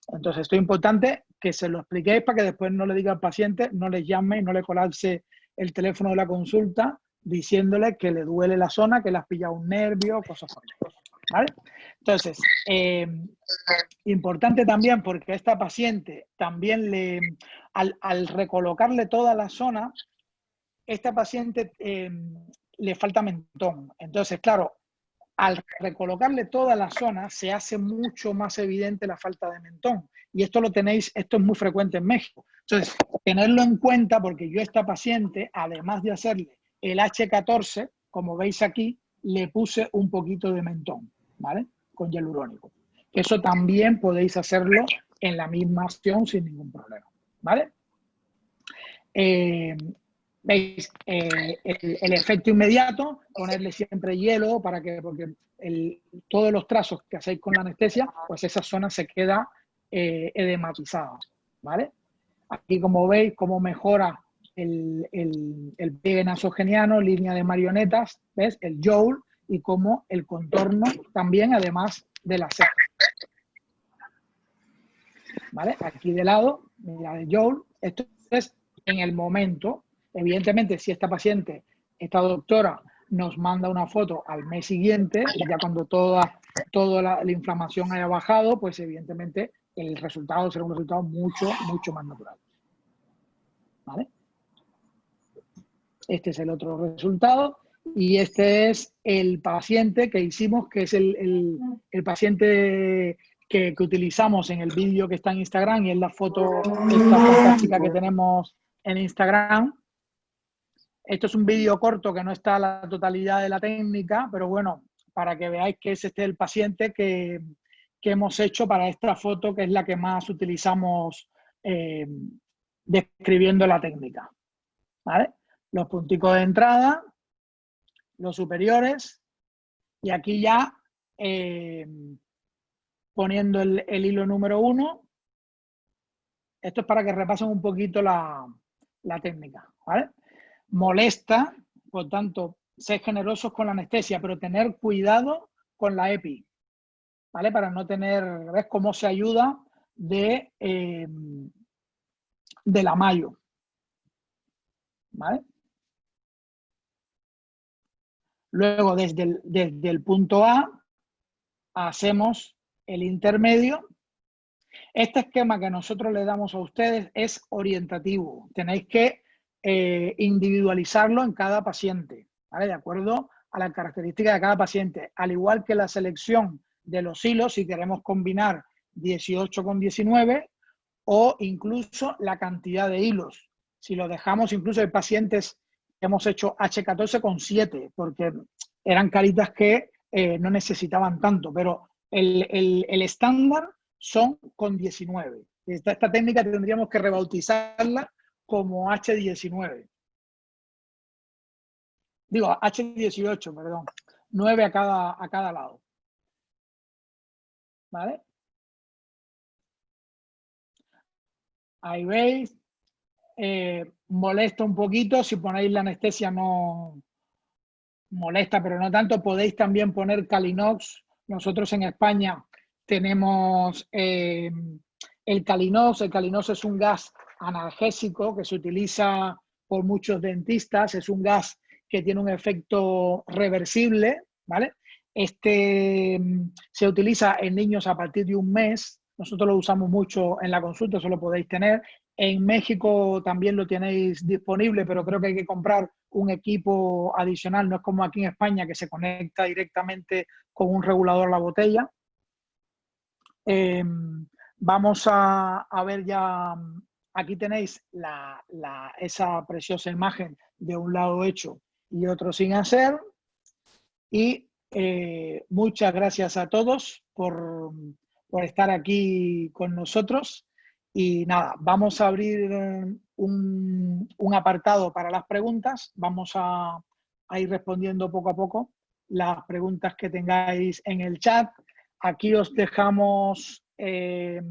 Entonces, esto es importante que se lo expliquéis para que después no le diga al paciente, no le llame, no le colapse el teléfono de la consulta diciéndole que le duele la zona, que le has pillado un nervio, cosas así, ¿vale? Entonces, importante también porque a esta paciente también al recolocarle toda la zona, esta paciente le falta mentón. Entonces, claro, al recolocarle toda la zona se hace mucho más evidente la falta de mentón. Y esto esto es muy frecuente en México. Entonces, tenerlo en cuenta porque yo a esta paciente, además de hacerle el H14, como veis aquí, le puse un poquito de mentón, ¿vale? Con hialurónico. Eso también podéis hacerlo en la misma acción sin ningún problema, ¿vale? ¿Veis? El efecto inmediato, ponerle siempre hielo porque todos los trazos que hacéis con la anestesia, pues esa zona se queda edematizada, ¿vale? Aquí como veis, cómo mejora el pliegue nasogeniano, línea de marionetas, ¿ves? El joule y cómo el contorno también, además de la ceja. ¿Vale? Aquí de lado, mira el joule, esto es en el momento. Evidentemente, si esta paciente esta doctora nos manda una foto al mes siguiente, ya cuando toda la inflamación haya bajado, pues evidentemente el resultado será un resultado mucho más natural. ¿Vale? Este es el otro resultado y este es el paciente que hicimos, que es el paciente que utilizamos en el vídeo que está en Instagram y es la foto esta fantástica que tenemos en Instagram. Esto es un vídeo corto que no está la totalidad de la técnica, pero bueno, para que veáis que es este el paciente que hemos hecho para esta foto, que es la que más utilizamos describiendo la técnica. ¿Vale? Los punticos de entrada, los superiores, y aquí ya poniendo el hilo número 1. Esto es para que repasen un poquito la técnica. ¿Vale? Molesta, por tanto, ser generosos con la anestesia, pero tener cuidado con la EPI, ¿vale? Para no tener, ¿ves cómo se ayuda de la mayo? ¿Vale? Luego, desde el punto A, hacemos el intermedio. Este esquema que nosotros le damos a ustedes es orientativo. Tenéis que individualizarlo en cada paciente, ¿vale? De acuerdo a las características de cada paciente. Al igual que la selección de los hilos, si queremos combinar 18 con 19, o incluso la cantidad de hilos. Si lo dejamos, incluso hay pacientes que hemos hecho H14 con 7, porque eran caritas que no necesitaban tanto, pero el estándar son con 19. Esta técnica tendríamos que rebautizarla como H19. Digo, H18, perdón. 9 a cada lado. ¿Vale? Ahí veis. Molesta un poquito. Si ponéis la anestesia no molesta, pero no tanto. Podéis también poner Calinox. Nosotros en España tenemos el Calinox. El Calinox es un gas analgésico que se utiliza por muchos dentistas. Es un gas que tiene un efecto reversible, ¿vale? Este se utiliza en niños a partir de un mes. Nosotros lo usamos mucho en la consulta, eso lo podéis tener. En México también lo tenéis disponible, pero creo que hay que comprar un equipo adicional. No es como aquí en España, que se conecta directamente con un regulador a la botella. Vamos a ver ya, aquí tenéis esa preciosa imagen de un lado hecho y otro sin hacer. Y muchas gracias a todos por estar aquí con nosotros. Y nada, vamos a abrir un apartado para las preguntas. Vamos a ir respondiendo poco a poco las preguntas que tengáis en el chat. Aquí os dejamos el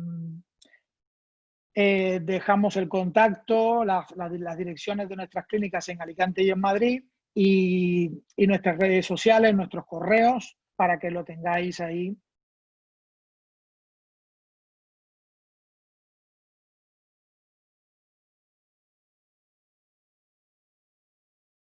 contacto, las direcciones de nuestras clínicas en Alicante y en Madrid y nuestras redes sociales, nuestros correos, para que lo tengáis ahí